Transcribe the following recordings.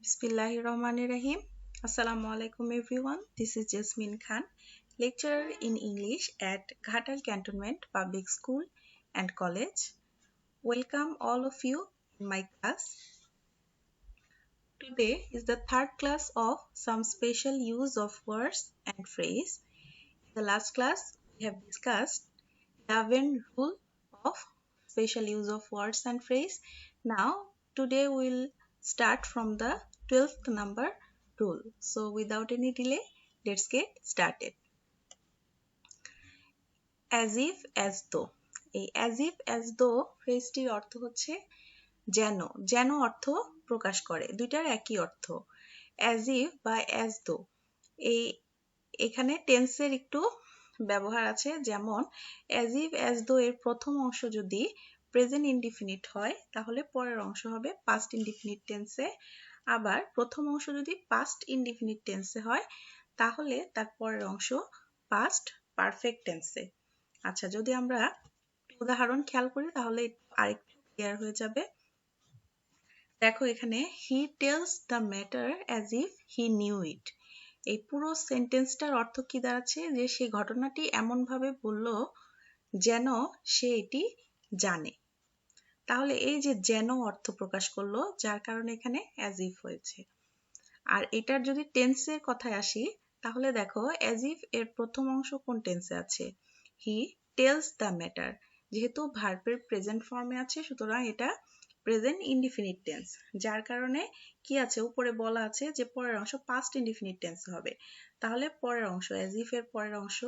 Bismillahirrahmanirrahim. Assalamu alaikum everyone. This is Jasmine Khan, lecturer in English at Ghatal Cantonment Public School and College. Welcome all of you in my class. Today is the third class of some special use of words and phrase. In the last class, we have discussed 11 rule of special use of words and phrase. Now, today we'll start from the 12th number rule. So, without any delay, let's get started. As if, as though. এই as if, as though ফ্রেজটির অর্থ হচ্ছে যেন যেন অর্থ প্রকাশ করে, দুইটার একই অর্থ। as if বা as though এই এখানে টেন্সের একটু ব্যবহার আছে, যেমন as if as though এর প্রথম অংশ যদি প্রেজেন্ট ইনডিফিনিট হয় তাহলে পরের অংশ হবে পাস্ট ইনডিফিনিট টেন্সে, আবার প্রথম অংশ যদি পাস্ট ইনডিফিনিট টেন্সে হয় তাহলে তার পরের অংশ পাস্ট পারফেক্ট টেন্সে। আচ্ছা, যদি আমরা উদাহরণ খেয়াল করি তাহলে আরেকটু ক্লিয়ার হয়ে যাবে। দেখো এখানে he tells the matter as if he knew it. এই পুরো সেন্টেন্সটার অর্থ কি দাঁড়াচ্ছে, যে সেই ঘটনাটি এমনভাবে বলল যেন সে এটি জানে। তাহলে এই যে যেন অর্থ প্রকাশ করলো, যার কারণে এখানে অ্যাজ ইফ হয়েছে। আর এটার যদি টেন্সের কথায় আসি তাহলে দেখো অ্যাজ ইফ এর প্রথম অংশ কোন টেন্সে আছে, হি টেলস দ্য ম্যাটার। যেহেতু ভার্বের প্রেজেন্ট ফর্মে আছে সুতরাং এটা প্রেজেন্ট ইনডিফিনিট টেন্স, যার কারণে কি আছে, উপরে বলা আছে যে পরের অংশ পাস্ট ইনডিফিনিট টেন্স হবে। তাহলে পরের অংশ অ্যাজ ইফ এর পরের অংশ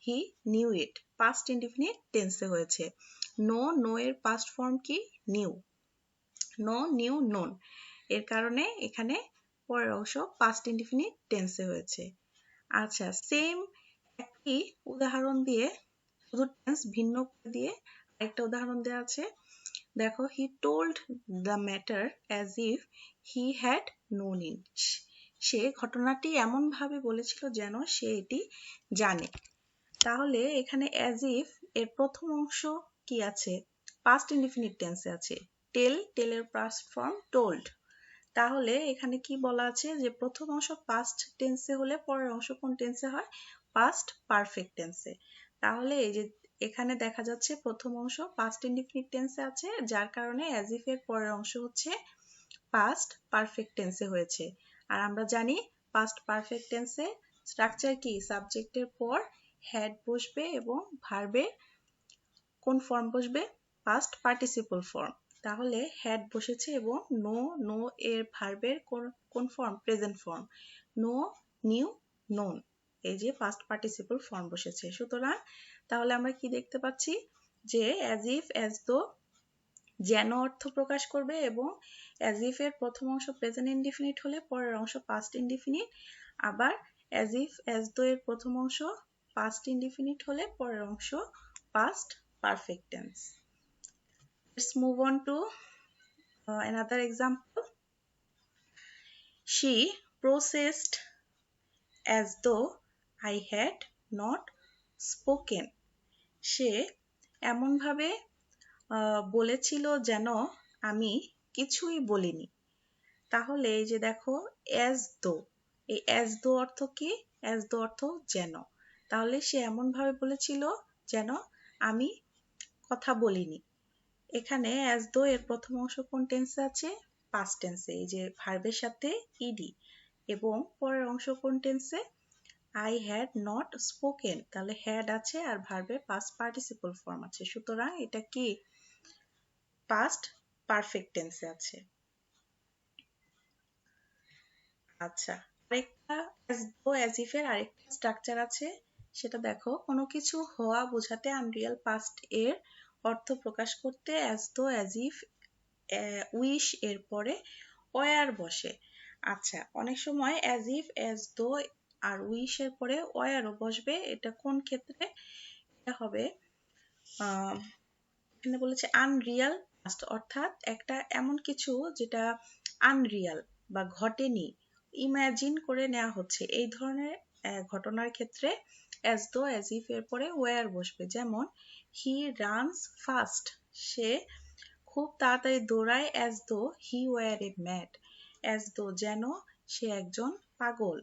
he knew it past indefinite টেন্সে হয়েছে। নো এর পাস্ট ফর্ম কি, নিউ। নো নিউ নোন, এর কারণে এখানে পরের অংশ পাস্ট ইনডিফিনিট টেন্সে হয়েছে। আচ্ছা, সেম একই উদাহরণ দিয়ে শুধু টেন্স ভিন্ন করে দিয়ে একটা উদাহরণ দেওয়া আছে। দেখো he told the matter as if he had known it. সে ঘটনাটি এমন ভাবে বলেছিল যেন সে এটি জানে। তাহলে এখানে অ্যাজ ইফ এর প্রথম অংশ কি আছে, পাস্ট ইনডিফিনিট টেন্সে আছে। টেলের পাস্ট ফর্ম টোল্ড। তাহলে এখানে কি বলা আছে যে প্রথম অংশ পাস্ট টেন্সে হলে পরের অংশ কোন টেন্সে হয়, পাস্ট পারফেক্ট টেন্সে। তাহলে এই যে এখানে দেখা যাচ্ছে প্রথম অংশ পাস্ট ইনডিফিনিট টেন্সে আছে, যার কারণে অ্যাজ ইফ এর পরের অংশ হচ্ছে পাস্ট পারফেক্ট টেন্সে হয়েছে। আর আমরা জানি পাস্ট পারফেক্ট টেন্সে স্ট্রাকচার কি, সাবজেক্টের পর হ্যাড বসবে এবং ভার্বের কোন ফর্ম বসবে, পাস্ট পার্টিসিপল ফর্ম। তাহলে হ্যাড বসেছে এবং নো এর ভার্বের কোন form, present form. Know knew known, এই যে পাস্ট পার্টিসিপল ফর্ম বসেছে। সুতরাং তাহলে আমরা কি দেখতে পাচ্ছি, যে অ্যাজ ইফ অ্যাজ দো যেন অর্থ প্রকাশ করবে এবং অ্যাজ ইফ এর প্রথম অংশ প্রেজেন্ট ইনডিফিনিট হলে পরের অংশ পাস্ট ইনডিফিনিট, আবার অ্যাজ ইফ অ্যাজ দো এর প্রথম অংশ পাস্ট ইনডিফিনিট হলে পরের অংশ past perfect tense. Let's move on to another example. She processed as though I had not spoken. সে এমনভাবে বলেছিল যেন আমি কিছুই বলিনি। তাহলে এই যে দেখো as though, এই as though অর্থ কি, as though অর্থ যেন। তাহলে সে এমনভাবে বলেছিল যেন আমি কথা বলিনি। এখানে as though এর প্রথম অংশ কোন টেন্সে আছে, পাস্ট টেন্সে, এই যে ভার্বের সাথে ইডি, এবং পরের অংশ কোন টেন্সে, I had not spoken। তাহলে হ্যাড আছে আর ভার্বের পাস্ট পার্টিসিপল ফর্ম আছে, সুতরাং এটা কি পাস্ট পারফেক্ট টেন্সে আছে। আচ্ছা, আরেকটা as though as if এর আরেকটা স্ট্রাকচার আছে, সেটা দেখো কোনো কিছু হওয়া বোঝাতে আনরিয়াল পাস্ট এর অর্থ প্রকাশ করতে as though as if wish এর পরে ওয়ার বসে। আচ্ছা, অনেক সময় as if as though আর উইশ এর পরে ওয়ারও বসবে। এটা কোন ক্ষেত্রে, এটা হবে এখানে বলেছে আনরিয়াল পাস্ট, অর্থাৎ একটা এমন কিছু যেটা আনরিয়াল বা ঘটেনি, ইমাজিন করে নেওয়া হচ্ছে, এই ধরনের ঘটনার ক্ষেত্রে as though as if এর পরে ওয়ার বসবে। যেমন হি রানস ফাস্ট, সে খুব তাড়াতাড়ি দৌড়ায় as though he were a mad, as though যেন সে একজন পাগল।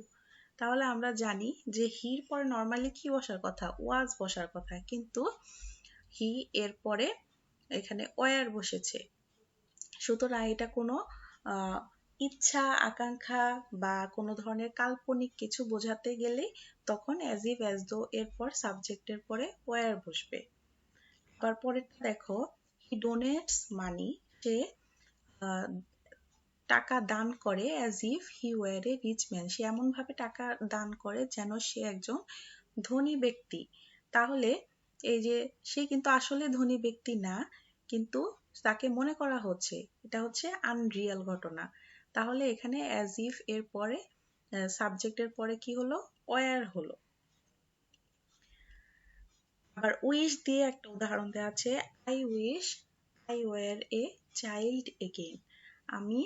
তাহলে আমরা জানি যে হির পরে নর্মালি কি বসার কথা, ওয়াজ বসার কথা, কিন্তু হি এর পরে এখানে ওয়ার বসেছে। সুতরাং এটা কোনো ইচ্ছা আকাঙ্ক্ষা বা কোনো ধরনের কাল্পনিক কিছু বোঝাতে গেলে তখন অ্যাজ ইফ অ্যাজ দো এর পর সাবজেক্টের পরে ওয়ার বসবে। আবার পরেরটা দেখো, হি ডোনেটস মানি, সে টাকা দান করে as if he were a rich man, সে এমন ভাবে টাকা দান করে যেন সে একজন ধনী ব্যক্তি। তাহলে এই যে সে কিন্তু আসলে ধনী ব্যক্তি না, কিন্তু তাকে মনে করা হচ্ছে, এটা হচ্ছে আনরিয়াল ঘটনা। তাহলে এখানে অ্যাজ ইফ এর পরে সাবজেক্টের পরে কি হলো, ওয়ার হলো। আবার উইশ দিয়ে একটা উদাহরণ দেওয়া আছে, I wish I were a child again, আমি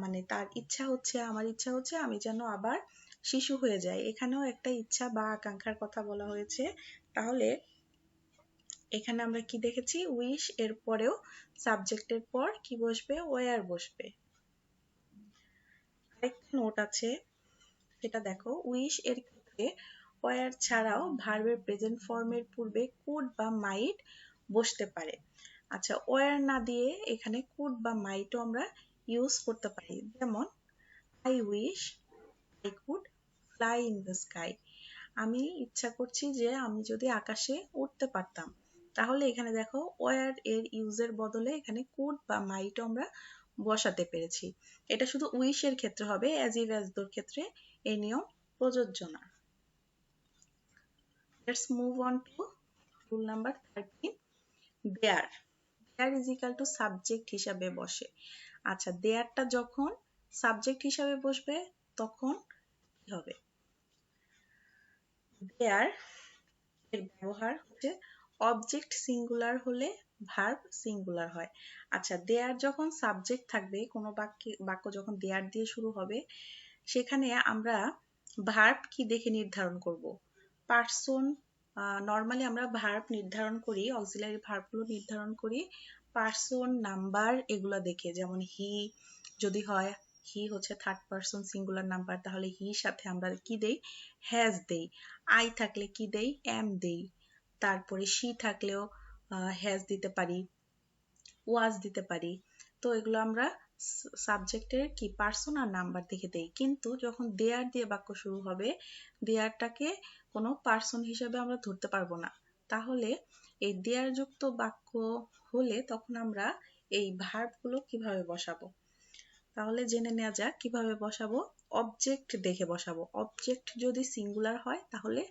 মানে তার ইচ্ছা হচ্ছে, আমার ইচ্ছা হচ্ছে আমি যেন আবার শিশু হয়ে যাই। এখানেও একটা ইচ্ছা বা আকাঙ্ক্ষার কথা বলা হয়েছে। তাহলে এখানে আমরা কি দেখেছি, উইশ এর পরেও সাবজেক্টের পর কি বসবে, ওয়ার বসবে। আরেকটা নোট আছে, সেটা দেখো, উইশ এর ক্ষেত্রে ওয়ার ছাড়াও ভার্বের প্রেজেন্ট ফর্মের পূর্বে কুড বা মাইট বসতে পারে। আচ্ছা, ওয়ার না দিয়ে এখানে কুড বা মাইটও আমরা ইউজ করতে পারি। যেমন I wish I could fly in the sky, আমি ইচ্ছা করছি যে আমি যদি আকাশে উঠতে পারতাম। তাহলে এখানে দেখো ওয়ার এর ইউজের বদলে এখানে কুড বা মাইটও আমরা বসাতে পেরেছি। এটা শুধু উইশ এর ক্ষেত্রে হবে, অ্যাজ ইফ অ্যাজ দোর ক্ষেত্রে এই নিয়ম প্রযোজ্য না। Let's move on to rule number 13, there. There is equal to subject হিসাবে বসে। আচ্ছা, দেয়ারটা যখন সাবজেক্ট হিসাবে বসবে তখন কি হবে, দেয়ার এর ব্যবহার হচ্ছে অবজেক্ট সিঙ্গুলার হলে ভার্ব সিঙ্গুলার হয়। আচ্ছা, দেয়ার যখন সাবজেক্ট থাকবে, কোনো বাক্য যখন দেয়ার দিয়ে শুরু হবে, সেখানে আমরা ভার্ব কি দেখে নির্ধারণ করব, পার্সন। নর্মালি আমরা ভার্ব নির্ধারণ করি, অক্সিলারি ভার্বগুলো নির্ধারণ করি পার্সন, নাম্বার এগুলো দেখে। যেমন হি যদি হয়, হি হচ্ছে থার্ড পার্সন সিঙ্গুলার নাম্বার, তাহলে হির সাথে আমরা কি দেই, হ্যাজ দেই। আই থাকলে কি দেই, এম দেই। তারপরে শি থাকলেও হ্যাজ দিতে পারি, ওয়াজ দিতে পারি। তো এগুলো আমরা সাবজেক্টের কি পার্সন আর নাম্বার দেখে দেই। কিন্তু যখন দেয়ার দিয়ে বাক্য শুরু হবে, দেয়ারটাকে কোনো পার্সন হিসেবে আমরা ধরতে পারবো না। তাহলে এই দেয়ার যুক্ত বাক্য হলে তখন আমরা এই ভার্বগুলো কিভাবে বসাবো, তাহলে জেনে নেওয়া যাক কিভাবে বসাবো। অবজেক্ট দেখে বসাবো। অবজেক্ট যদি সিঙ্গুলার হয় তাহলে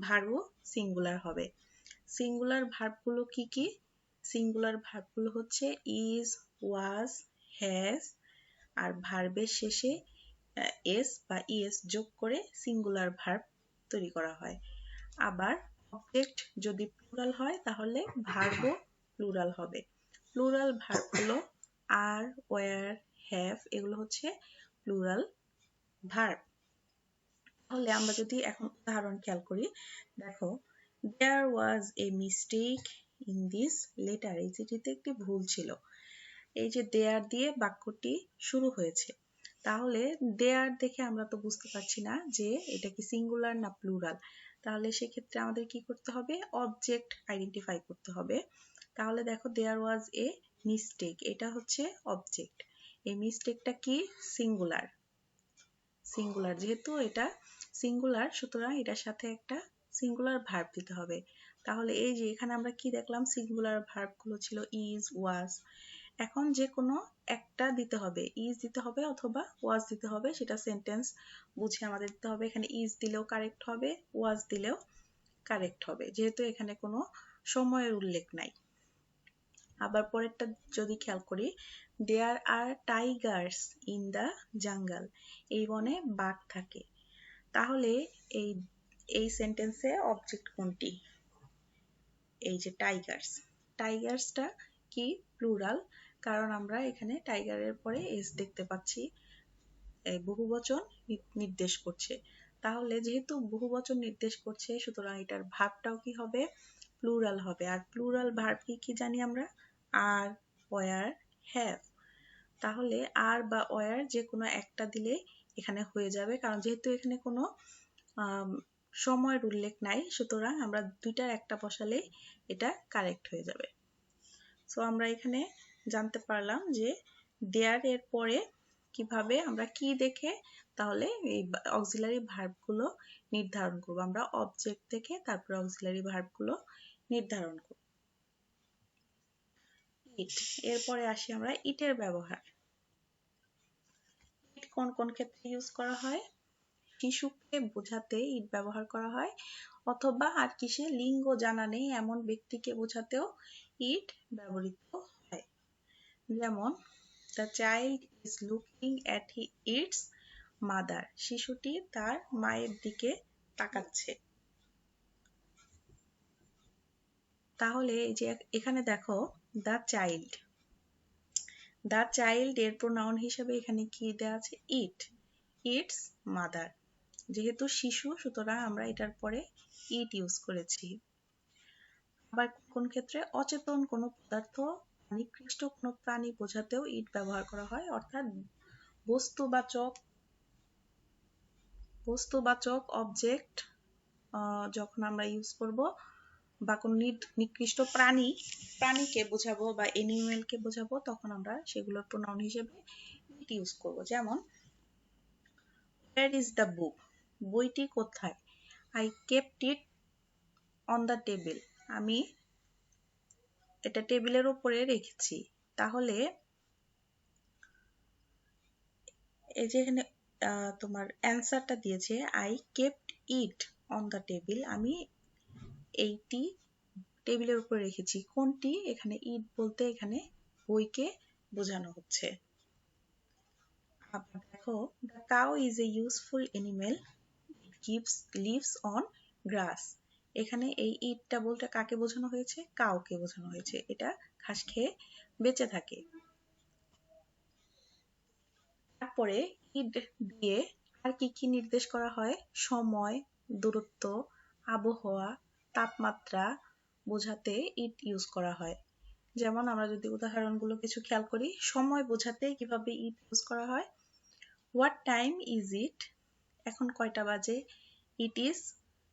ভার্বও সিঙ্গুলার হবে। সিঙ্গুলার ভার্বগুলো কি কি, সিঙ্গুলার ভার্বগুলো হচ্ছে ইজ, ওয়াজ, হ্যাজ, আর ভার্বের শেষে এস বা ইএস যোগ করে সিঙ্গুলার ভার্ব তৈরি করা হয়। আবার অবজেক্ট যদি প্লুরাল হয় তাহলে ভার্বও প্লুরাল হবে। প্লুরাল ভার্বগুলো আর, ওয়ার, হ্যাভ এগুলো হচ্ছে প্লুরাল ভার্ব। তাহলে আমরা যদি এখন উদাহরণ খেয়াল করি, দেখো, there was a mistake in this letter, এই চিঠিতে একটি ভুল ছিল। এই যে দেয়ার দিয়ে বাক্যটি শুরু হয়েছে, তাহলে দেয়ার দেখে আমরা তো বুঝতে পারছি না যে এটা কি সিঙ্গুলার না প্লুরাল। তাহলে সেক্ষেত্রে আমাদের কি করতে হবে, অবজেক্ট আইডেন্টিফাই করতে হবে। তাহলে দেখো, দেয়ার ওয়াজ এ মিস্টেক, এটা হচ্ছে অবজেক্ট। এই মিস্টেকটা কি, সিঙ্গুলার। সিঙ্গুলার যেহেতু এটা সিঙ্গুলার, সুতরাং এটার সাথে একটা সিঙ্গুলার ভার্ব দিতে হবে। তাহলে এই যে এখানে আমরা কি দেখলাম, সিঙ্গুলার ভার্বগুলো ছিল ইজ, ওয়াজ। এখন যে কোনো একটা দিতে হবে, ইজ দিতে হবে অথবা ওয়াজ দিতে হবে, সেটা সেন্টেন্স বুঝে আমাদের দিতে হবে। এখানে ইজ দিলেও কারেক্ট হবে, ওয়াজ দিলেও কারেক্ট হবে, যেহেতু এখানে কোনো সময়ের উল্লেখ নাই। আবার পরেরটা যদি খেয়াল করি, দেয়ার আর টাইগার্স ইন দ্য জাঙ্গল, এই বনে বাঘ থাকে। তাহলে এই এই সেন্টেন্সে অবজেক্ট কোনটি, এই যে টাইগার্স। টাইগার্সটা কি, প্লুরাল, কারণ আমরা এখানে টাইগারের পরে এস দেখতে পাচ্ছি, বহুবচন নির্দেশ করছে। তাহলে যেহেতু বহুবচন নির্দেশ করছে, সুতরাং এটার ভার্বটাও কি হবে, প্লুরাল হবে। আর প্লুরাল ভার্ব কি কি জানি আমরা, আর, ওয়ার, হ্যাভ। তাহলে আর বা ওয়ার যে কোনো একটা দিলে এখানে হয়ে যাবে, কারণ যেহেতু এখানে কোনো সময়ের উল্লেখ নাই, সুতরাং আমরা দুইটার একটা বসালে এটা কারেক্ট হয়ে যাবে। সো আমরা এখানে জানতে পারলাম যে দেয়ার এর পরে কিভাবে আমরা কি দেখে তাহলে এই অক্সিলারি ভার্বগুলো নির্ধারণ করব। আমরা অবজেক্ট দেখে তারপরে অক্সিলারি ভার্বগুলো নির্ধারণ করব। ইট, এরপরে আসি আমরা ইটের ব্যবহার। ইট কোন কোন ক্ষেত্রে ইউজ করা হয়? শিশুকে বোঝাতে ইট ব্যবহার করা হয়, অথবা আর কিসে লিঙ্গ জানা নেই এমন ব্যক্তিকে বোঝাতেও ইট ব্যবহৃত হয়। যেমন the child is looking at it's mother, শিশুটি তার মায়ের দিকে তাকাচ্ছে। তাহলে এই যে এখানে দেখো দ্য চাইল্ড, দ্য চাইল্ড এর প্রোনাউন হিসেবে এখানে কি দেওয়া আছে? ইট, ইটস মাদার। যেহেতু শিশু সুতরাং আমরা এটার পরে ইট ইউজ করেছি। আবার কোন ক্ষেত্রে? অচেতন কোনো পদার্থ, নিকৃষ্ট কোনো প্রাণী বোঝাতেও ইট ব্যবহার করা হয়, অর্থাৎ বস্তুবাচক অবজেক্ট যখন আমরা ইউজ করব বা কোনো নিকৃষ্ট প্রাণীকে বোঝাবো বা এনিমেলকে বোঝাবো, তখন আমরা সেগুলোর প্রোনাউন হিসেবে ইট ইউজ করব। যেমন where is the book, বইটি কোথায়? I kept it on the table, আমি এটা টেবিলের উপরে রেখেছি। তাহলে এই যে এখানে তোমার অ্যান্সারটা দিয়েছে I kept it on the table, আমি এইটি টেবিলের উপরে রেখেছি। কোনটি? এখানে ইট বলতে এখানে বইকে বোঝানো হচ্ছে। আবার দেখো the cow is a useful animal, leaves on grass, এখানে এই ইটটা বলতে কাকে বোঝানো হয়েছে? কাউকে বোঝানো হয়েছে, এটা ঘাস খেয়ে বেঁচে থাকে। তারপরে ইট দিয়ে আর কি কি নির্দেশ করা হয়? সময়, দূরত্ব, আবহাওয়া, তাপমাত্রা বোঝাতে ইট ইউজ করা হয়। যেমন আমরা যদি উদাহরণগুলো কিছু খেয়াল করি, সময় বোঝাতে কিভাবে ইট ইউজ করা হয়? হোয়াট টাইম ইজ ইট, এখন কয়টা বাজে? ইট ইজ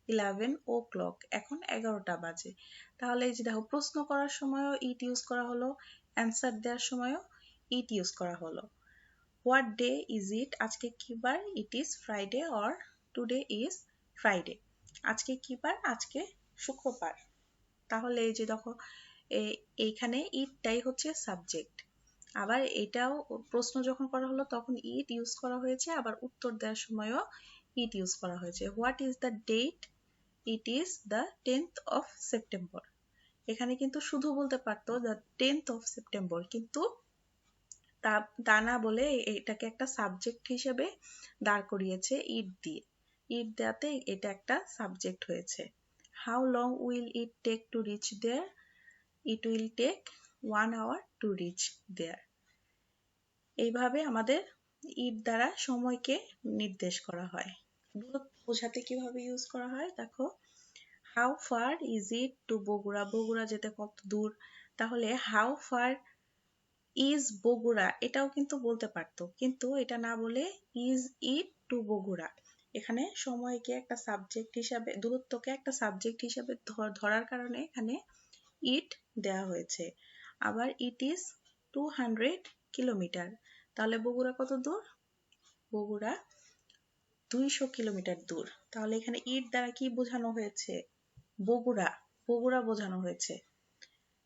11 o'clock, এখন 11টা বাজে। তাহলে এই যে দেখো প্রশ্ন করার সময়ও ইট ইউজ করা হলো, অ্যান্সার দেওয়ার সময়ও ইট ইউজ করা হলো। হোয়াট ডে ইজ ইট, আজকে কি বার? It is Friday or today is Friday, আজকে কি বার? আজকে শুক্রবার। তাহলে এই যে দেখো এইখানে ইটটাই হচ্ছে সাবজেক্ট। আবার এটাও প্রশ্ন যখন করা হলো তখন ইট ইউজ করা হয়েছে, আবার উত্তর দেওয়ার সময়ও ইট ইউজ করা হয়েছে। What is the date? It is the 10th of September, এখানে কিন্তু শুধু বলতে পারতো দ্য 10th of September, কিন্তু তা না বলে এটাকে একটা সাবজেক্ট হিসেবে দাঁড় করিয়েছে ইট দিয়ে। ইট দেওয়াতে এটা একটা সাবজেক্ট হয়েছে। How long will it take to reach there? It will take 1 hour to reach there. এইভাবে আমাদের ইট দ্বারা সময়কে নির্দেশ করা হয়। দূরত্ব বোঝাতে কিভাবে ইউজ করা হয়? দেখো how far is it to Bogura, Bogura যেতে কত দূর? তাহলে হাউ ফার ইজ বগুড়া এটাও কিন্তু বলতে পারতো, কিন্তু এটা না বলে ইজ ইট টু বগুড়া, এখানে সময়কে একটা সাবজেক্ট হিসাবে, দূরত্বকে একটা সাবজেক্ট হিসাবে ধরার কারণে এখানে ইট দেওয়া হয়েছে। আবার ইট ইজ 200 কিলোমিটার, তাহলে বগুড়া কত দূর? বগুড়া 200 কিলোমিটার দূর। তাহলে এখানে ইট দ্বারা কি বোঝানো হয়েছে? বগুড়া, বগুড়া বোঝানো হয়েছে।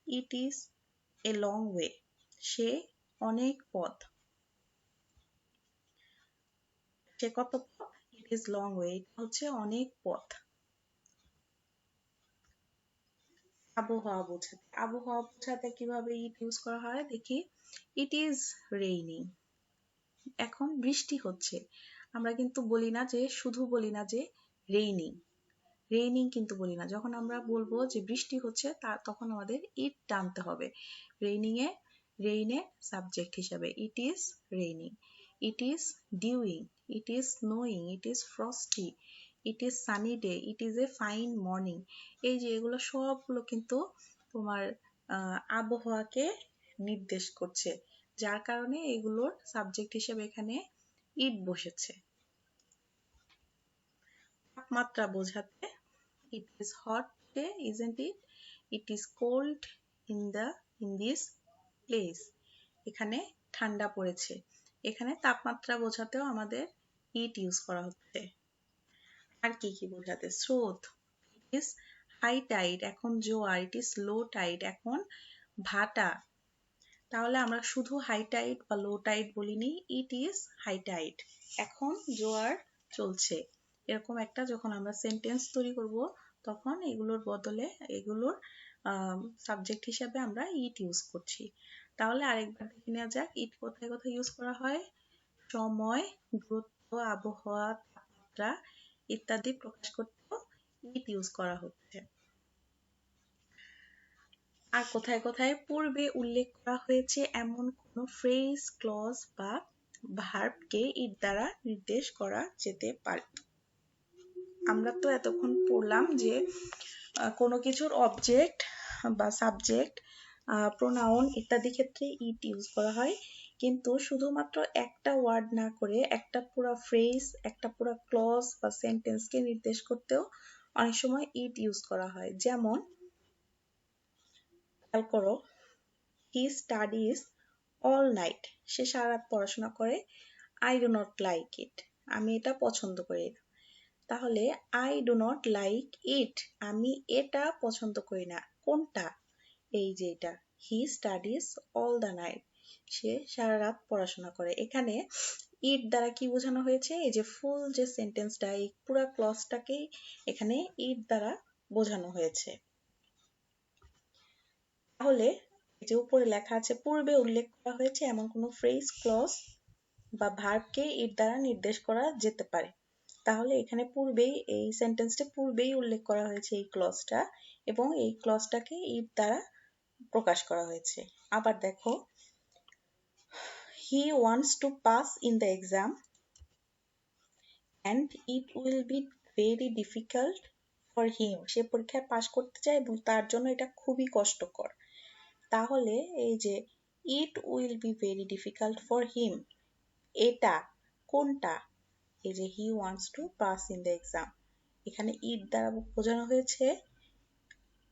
It is a long way, সে অনেক পথ, সে কত পথ? ইট ইজ লং ওয়ে, এটা হচ্ছে অনেক পথ। আবহাওয়া বোঝাতে কিভাবে ইট ইউজ করা হয় দেখি। ইট ইজ রেইনিং, এখন বৃষ্টি হচ্ছে। আমরা কিন্তু বলি না যে, শুধু বলি না যে রেইনিং, রেইনিং কিন্তু বলি না। যখন আমরা বলবো যে বৃষ্টি হচ্ছে তখন আমাদের ইট টানতে হবে রেইনের সাবজেক্ট হিসাবে। It is raining, it is dewing, it is snowing, it is frosty, it is sunny day, it is a fine morning. এই যে এগুলো সবগুলো কিন্তু তোমার আবহাওয়াকে নির্দেশ করছে। যার কারণে এগুলোর সাবজেক্ট হিসেবে এখানে ইট বসেছে। তাপমাত্রা বোঝাতে it is hot today, isn't it? It is cold in this place. এখানে ঠান্ডা পড়েছে। এখানে তাপমাত্রা বোঝাতেও আমাদের ইট ইউজ করা হচ্ছে। আর কি কি বোঝাতে? স্রোত, it is high tide, এখন জোয়ার, it is low tide, এখন ভাটা। তাহলে আমরা শুধু হাই টাইড বা লো টাইড বলিনি, ইট ইজ হাই টাইড, এখন জোয়ার চলছে। এরকম একটা যখন আমরা সেন্টেন্স তৈরি করব তখন এগুলোর বদলে এগুলোর সাবজেক্ট হিসাবে আমরা ইট ইউজ করছি। তাহলে আরেকবার দেখে নেওয়া যাক ইট কোথায় কোথায় ইউজ করা হয়। সময়, দূরত্ব, আবহাওয়া, তাপমাত্রা ইত্যাদি প্রকাশ করতেও ইট ইউজ করা হচ্ছে। আর কোথায় কোথায় পূর্বে উল্লেখ করা হয়েছে এমন কোনো ফ্রেজ, ক্লজ বা ভার্বকে ইট দ্বারা নির্দেশ করা যেতে পারে। আমরা তো এতক্ষণ পড়লাম যে কোনো কিছুর অবজেক্ট বা সাবজেক্ট, প্রোনাউন ইত্যাদি ক্ষেত্রে ইট ইউজ করা হয়, কিন্তু শুধুমাত্র একটা ওয়ার্ড না করে একটা পুরো ফ্রেজ, একটা পুরো ক্লজ বা সেন্টেন্সকে নির্দেশ করতেও অনেক সময় ইট ইউজ করা হয়। যেমন খেয়াল করো, হি স্টাডিজ অল নাইট, সে সারা রাত পড়াশোনা করে। I do not like it, আমি এটা পছন্দ করি না। তাহলে I do not like it, আমি এটা পছন্দ করি না। কোনটা? এই যে এটা, he studies all the night, সে সারা রাত পড়াশোনা করে। এখানে ইট দ্বারা কি বোঝানো হয়েছে? এই যে ফুল যে সেন্টেন্সটা, এই পুরো ক্লজটাকেই এখানে ইট দ্বারা বোঝানো হয়েছে। তাহলে যে উপরে লেখা আছে পূর্বে উল্লেখ করা হয়েছে এমন কোনো ফ্রেজ, ক্লজ বা ভার্বকে ইট দ্বারা নির্দেশ করা যেতে পারে। তাহলে এখানে পূর্বেই, এই সেন্টেন্সটা পূর্বেই উল্লেখ করা হয়েছে এই ক্লজটা, এবং এই ক্লজটাকে ইট দ্বারা প্রকাশ করা হয়েছে। আবার দেখো, he wants to pass in the exam and it will be very difficult for him, সে পরীক্ষায় পাশ করতে চায় এবং তার জন্য এটা খুবই কষ্টকর। তাহলে এই যে ইট will be very difficult for হিম, এটা কোনটা? এই যে হি wants to pass in the exam, এখানে ইট দ্বারা বোঝানো হয়েছে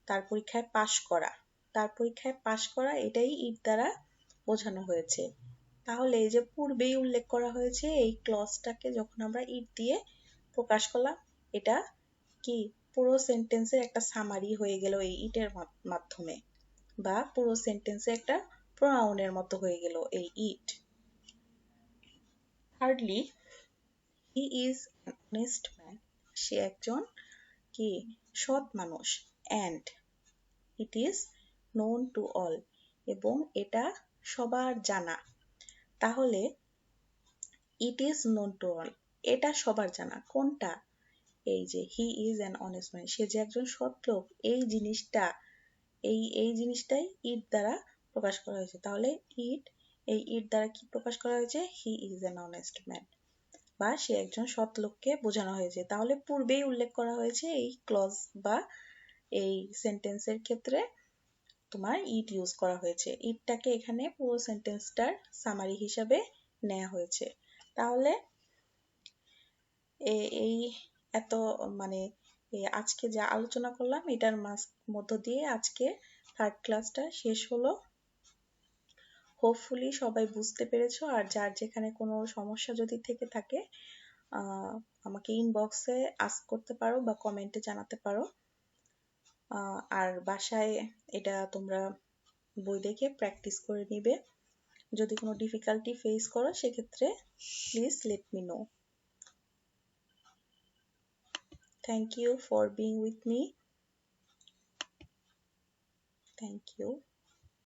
তার পরীক্ষায় পাশ করা। তার পরীক্ষায় পাশ করা এটাই ইট দ্বারা বোঝানো হয়েছে। তাহলে এই যে পূর্বেই উল্লেখ করা হয়েছে এই ক্লজটাকে যখন আমরা ইট দিয়ে প্রকাশ করলাম, এটা কি পুরো সেন্টেন্সের একটা সামারি হয়ে গেল এই ইটের মাধ্যমে, বা পুরো সেন্টেন্সে একটা প্রোনাউনের মতো হয়ে গেল এই it. Thirdly, he is an honest man, সে একজন কি সৎ মানুষ। And it is known to all, এবং এটা সবার জানা। তাহলে it is known to all, এটা সবার জানা। কোনটা? এই যে he is an honest man, সে যে একজন সৎ লোক, এই জিনিসটা, এই জিনিসটাই ইট দ্বারা প্রকাশ করা হয়েছে। তাহলে এই ইট দ্বারা কি প্রকাশ করা হয়েছে? হি ইজ অ্যান অনেস্ট ম্যান, বা সে একজন সৎ লোককে বোঝানো হয়েছে। তাহলে পূর্বেই উল্লেখ করা হয়েছে এই ক্লজ বা এই সেন্টেন্সের ক্ষেত্রে তোমার ইট ইউজ করা হয়েছে। ইটটাকে এখানে পুরো সেন্টেন্সটার সামারি হিসাবে নেওয়া হয়েছে। তাহলে এই এত মানে আজকে যা আলোচনা করলাম এটার মধ্য দিয়ে আজকে থার্ড ক্লাসটা শেষ হলো। হোপফুলি সবাই বুঝতে পেরেছো। আর যার যেখানে কোনো সমস্যা যদি থেকে থাকে আমাকে ইনবক্সে আস্ক করতে পারো বা কমেন্টে জানাতে পারো। আর বাসায় এটা তোমরা বই দেখে প্র্যাকটিস করে নিবে। যদি কোনো ডিফিকাল্টি ফেস করো সেক্ষেত্রে please let me no. Thank you for being with me. Thank you.